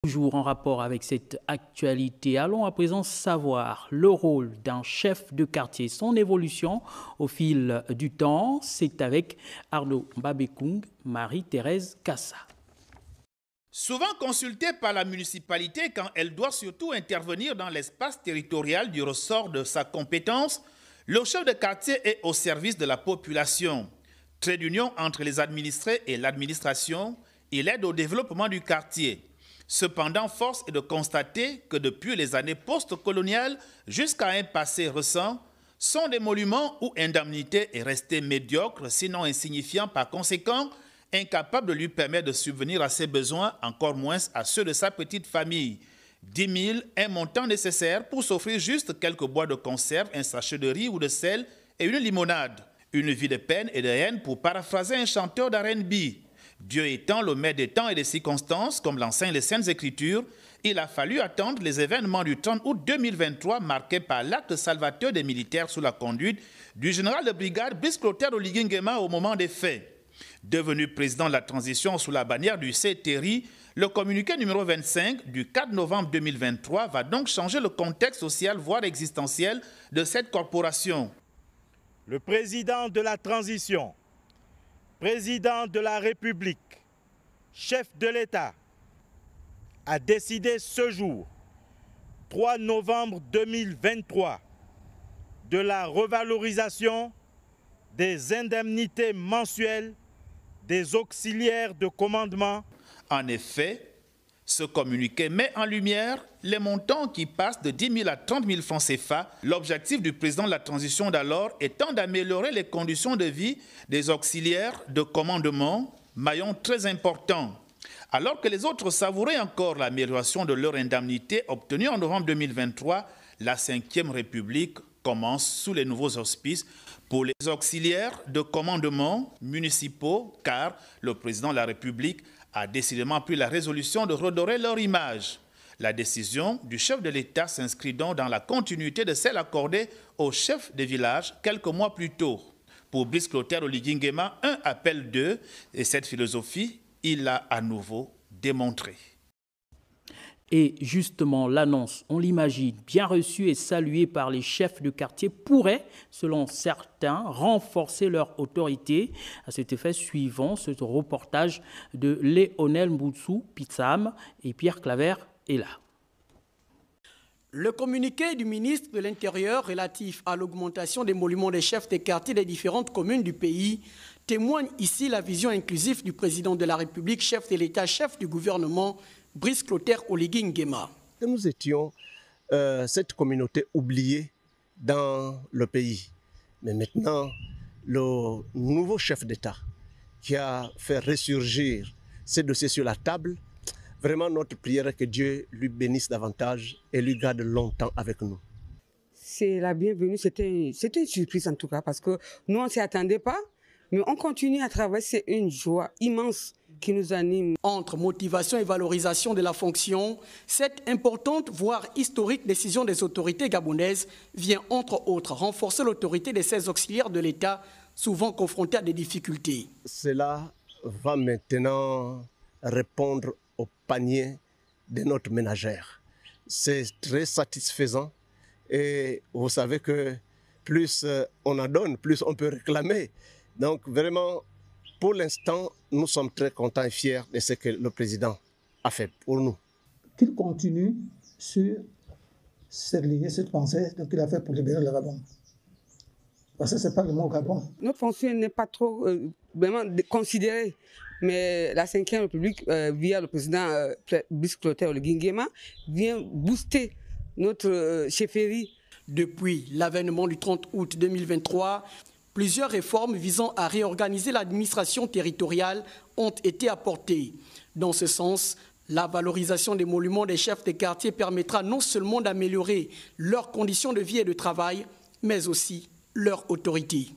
Toujours en rapport avec cette actualité, allons à présent savoir le rôle d'un chef de quartier, son évolution au fil du temps. C'est avec Arnaud Mbabekung, Marie-Thérèse Kassa. Souvent consultée par la municipalité quand elle doit surtout intervenir dans l'espace territorial du ressort de sa compétence, le chef de quartier est au service de la population. Trait d'union entre les administrés et l'administration, il aide au développement du quartier. Cependant, force est de constater que depuis les années post-coloniales jusqu'à un passé récent, son émolument ou indemnité est resté médiocre, sinon insignifiant par conséquent, incapable de lui permettre de subvenir à ses besoins, encore moins à ceux de sa petite famille. 10 000, un montant nécessaire pour s'offrir juste quelques bois de conserve, un sachet de riz ou de sel et une limonade. Une vie de peine et de haine pour paraphraser un chanteur d'R&B. Dieu étant le maître des temps et des circonstances, comme l'enseignent les Saintes Écritures, il a fallu attendre les événements du 30 août 2023 marqués par l'acte salvateur des militaires sous la conduite du général de brigade Brice Clotaire Oligui Nguema au moment des faits. Devenu président de la transition sous la bannière du CTRI, le communiqué numéro 25 du 4 novembre 2023 va donc changer le contexte social, voire existentiel, de cette corporation. Le président de la transition, président de la République, chef de l'État, a décidé ce jour, 3 novembre 2023, de la revalorisation des indemnités mensuelles des auxiliaires de commandement. En effet, ce communiqué met en lumière les montants qui passent de 10 000 à 30 000 francs CFA. L'objectif du président de la transition d'alors étant d'améliorer les conditions de vie des auxiliaires de commandement, maillon très important. Alors que les autres savouraient encore l'amélioration de leur indemnité obtenue en novembre 2023, la Ve République commence sous les nouveaux auspices pour les auxiliaires de commandement municipaux, car le président de la République a décidément pris la résolution de redorer leur image. La décision du chef de l'État s'inscrit donc dans la continuité de celle accordée au chef de village quelques mois plus tôt. Pour Brice Clotaire Oligui Nguema, un appel d'eux, et cette philosophie, il l'a à nouveau démontrée. Et justement, l'annonce, on l'imagine, bien reçue et saluée par les chefs de quartier, pourrait, selon certains, renforcer leur autorité. À cet effet, suivant ce reportage de Léonel Mboutsou, Pitsam et Pierre Claver est là. Le communiqué du ministre de l'Intérieur relatif à l'augmentation des émoluments des chefs de quartier des différentes communes du pays témoigne ici la vision inclusive du président de la République, chef de l'État, chef du gouvernement, Brice Clotaire Oligui Nguema. Nous étions cette communauté oubliée dans le pays. Mais maintenant, le nouveau chef d'État qui a fait ressurgir ces dossiers sur la table, vraiment notre prière est que Dieu lui bénisse davantage et lui garde longtemps avec nous. C'est la bienvenue, c'était une surprise en tout cas parce que nous on ne s'y attendait pas, mais on continue à travailler, c'est une joie immense qui nous anime. Entre motivation et valorisation de la fonction, cette importante, voire historique décision des autorités gabonaises vient entre autres renforcer l'autorité de ces auxiliaires de l'État, souvent confrontés à des difficultés. Cela va maintenant répondre au panier de notre ménagère. C'est très satisfaisant et vous savez que plus on en donne, plus on peut réclamer. Donc vraiment, pour l'instant, nous sommes très contents et fiers de ce que le président a fait pour nous. Qu'il continue sur cette lignée, cette pensée qu'il a fait pour libérer le Gabon. Parce que ce n'est pas le mot Gabon. Notre fonction n'est pas trop vraiment considérée. Mais la Ve République, via le président Brice Clotaire Oligui Nguema, vient booster notre chefferie. Depuis l'avènement du 30 août 2023, plusieurs réformes visant à réorganiser l'administration territoriale ont été apportées. Dans ce sens, la valorisation des émoluments des chefs de quartier permettra non seulement d'améliorer leurs conditions de vie et de travail, mais aussi leur autorité.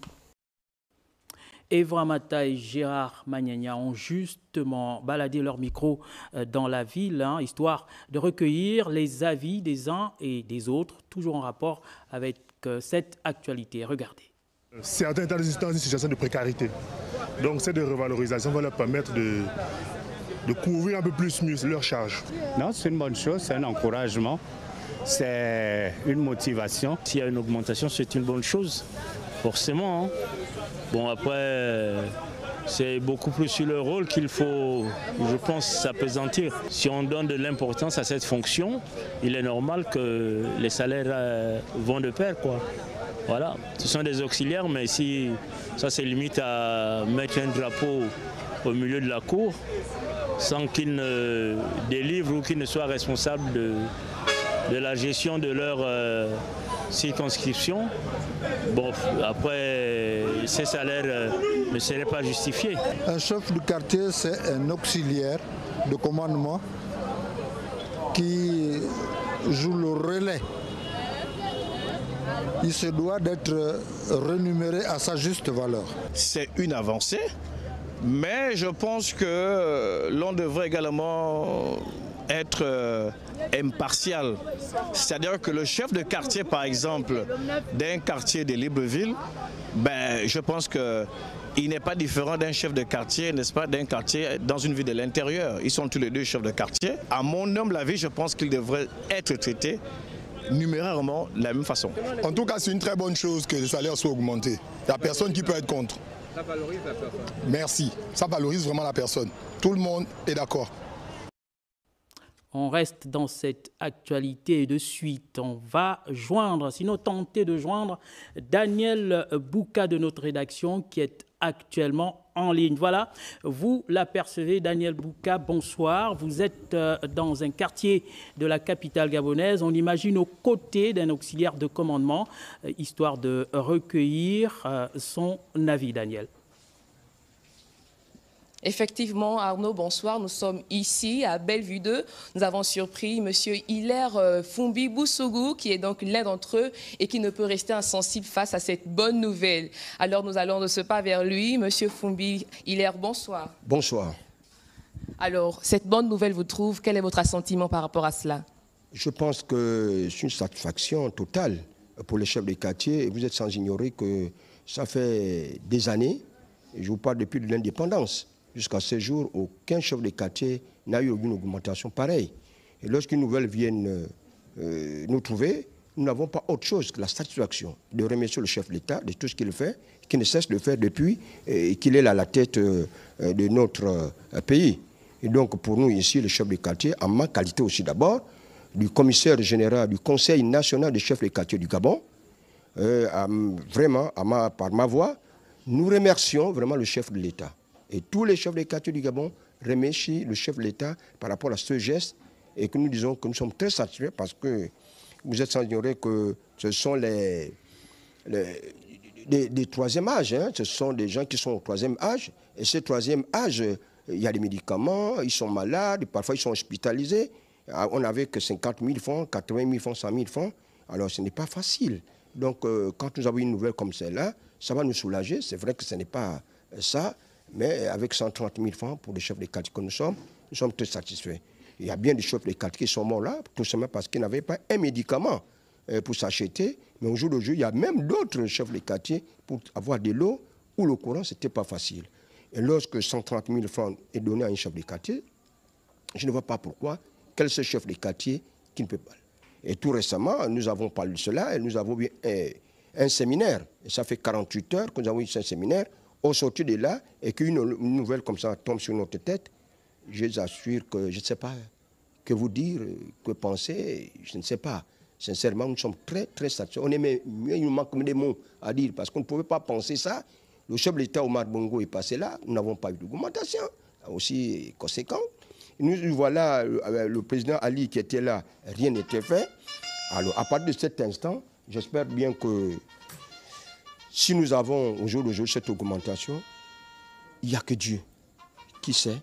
Evra Mata et Gérard Magnagna ont justement baladé leur micro dans la ville, histoire de recueillir les avis des uns et des autres, toujours en rapport avec cette actualité. Regardez. Certains étant dans une situation de précarité. Donc cette revalorisation va leur permettre de couvrir un peu plus mieux leur charge. Non, c'est une bonne chose, c'est un encouragement, c'est une motivation. S'il y a une augmentation, c'est une bonne chose, forcément. Hein. Bon, après, c'est beaucoup plus sur le rôle qu'il faut, je pense, s'appesantir. Si on donne de l'importance à cette fonction, il est normal que les salaires vont de pair, quoi. Voilà, ce sont des auxiliaires, mais si ça se limite à mettre un drapeau au milieu de la cour, sans qu'ils ne délivrent ou qu'ils ne soient responsables de la gestion de leur circonscription, bon, après, ces salaires ne seraient pas justifiés. Un chef de quartier, c'est un auxiliaire de commandement qui joue le relais. Il se doit d'être rémunéré à sa juste valeur. C'est une avancée, mais je pense que l'on devrait également être impartial. C'est-à-dire que le chef de quartier, par exemple, d'un quartier de Libreville, je pense qu'il n'est pas différent d'un chef de quartier, n'est-ce pas, d'un quartier dans une ville de l'intérieur. Ils sont tous les deux chefs de quartier. À mon humble avis, je pense qu'ils devraient être traités numérairement de la même façon. En tout cas, c'est une très bonne chose que les salaires soient augmentés. Il n'y a personne qui peut être contre. Ça valorise la personne. Merci. Ça valorise vraiment la personne. Tout le monde est d'accord. On reste dans cette actualité de suite. On va joindre, sinon tenter de joindre Daniel Bouka de notre rédaction qui est actuellement en ligne. Voilà, vous l'apercevez, Daniel Bouka, bonsoir. Vous êtes dans un quartier de la capitale gabonaise. On imagine aux côtés d'un auxiliaire de commandement, histoire de recueillir son avis, Daniel. Effectivement, Arnaud, bonsoir. Nous sommes ici à Bellevue 2. Nous avons surpris M. Hilaire Fumbi Boussougou, qui est donc l'un d'entre eux et qui ne peut rester insensible face à cette bonne nouvelle. Alors, nous allons de ce pas vers lui. M. Fumbi Hilaire, bonsoir. Bonsoir. Alors, cette bonne nouvelle vous trouve, quel est votre assentiment par rapport à cela? Je pense que c'est une satisfaction totale pour les chefs de quartier. Et vous êtes sans ignorer que ça fait des années, je vous parle depuis l'indépendance, jusqu'à ce jour, aucun chef de quartier n'a eu une augmentation pareille. Et lorsqu'une nouvelle vienne nous trouver, nous n'avons pas autre chose que la satisfaction de remercier le chef de l'État de tout ce qu'il fait, qu'il ne cesse de faire depuis qu'il est à la tête de notre pays. Et donc pour nous ici, le chef de quartier, en ma qualité aussi d'abord, du commissaire général du Conseil national des chefs de quartier du Gabon, vraiment, par ma voix, nous remercions vraiment le chef de l'État. Et tous les chefs de quartier du Gabon remercient le chef de l'État par rapport à ce geste et que nous disons que nous sommes très satisfaits parce que vous êtes sans ignorer que ce sont des troisième âge. Hein. Ce sont des gens qui sont au troisième âge. Et ce troisième âge, il y a des médicaments, ils sont malades, parfois ils sont hospitalisés. On n'avait que 50 000 francs, 80 000 francs, 100 000 francs. Alors ce n'est pas facile. Donc quand nous avons une nouvelle comme celle-là, ça va nous soulager. C'est vrai que ce n'est pas ça. Mais avec 130 000 francs pour les chefs de quartier que nous sommes très satisfaits. Il y a bien des chefs de quartier qui sont morts là, tout simplement parce qu'ils n'avaient pas un médicament pour s'acheter. Mais au jour le jour, il y a même d'autres chefs de quartier pour avoir de l'eau ou le courant, ce n'était pas facile. Et lorsque 130 000 francs est donné à un chef de quartier, je ne vois pas pourquoi, quel est ce chef de quartier qui ne peut pas. Et tout récemment, nous avons parlé de cela et nous avons eu un séminaire. Et ça fait 48 heures que nous avons eu ce séminaire. Au sortir de là, et qu'une nouvelle comme ça tombe sur notre tête, je vous assure que je ne sais pas que vous dire, que penser, je ne sais pas. Sincèrement, nous sommes très, très satisfaits. Il nous manque des mots à dire, parce qu'on ne pouvait pas penser ça. Le chef de l'État, Omar Bongo, est passé là, nous n'avons pas eu d'augmentation, aussi conséquent. Nous voilà, le président Ali qui était là, rien n'était fait. Alors, à partir de cet instant, j'espère bien que si nous avons au jour le jour cette augmentation, il n'y a que Dieu qui sait.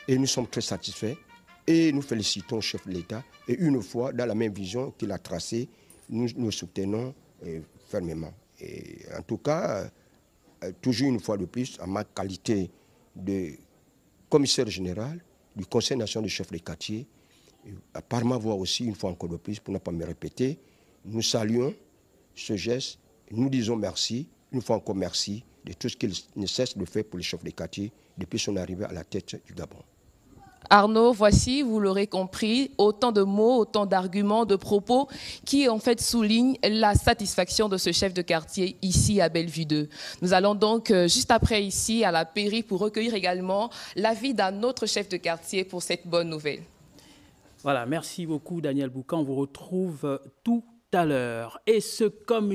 Et nous sommes très satisfaits. Et nous félicitons le chef de l'État. Et une fois, dans la même vision qu'il a tracée, nous nous soutenons fermement. Et en tout cas, toujours une fois de plus, en ma qualité de commissaire général du Conseil national des chefs de quartier, par ma voix aussi, une fois encore de plus, pour ne pas me répéter, nous saluons ce geste. Nous disons merci, une fois encore merci, de tout ce qu'il ne cesse de faire pour les chefs de quartier depuis son arrivée à la tête du Gabon. Arnaud, voici, vous l'aurez compris, autant de mots, autant d'arguments, de propos qui en fait soulignent la satisfaction de ce chef de quartier ici à Bellevue 2. Nous allons donc juste après ici à la Pairie pour recueillir également l'avis d'un autre chef de quartier pour cette bonne nouvelle. Voilà, merci beaucoup Daniel Boucan. On vous retrouve tout à l'heure. Et ce comme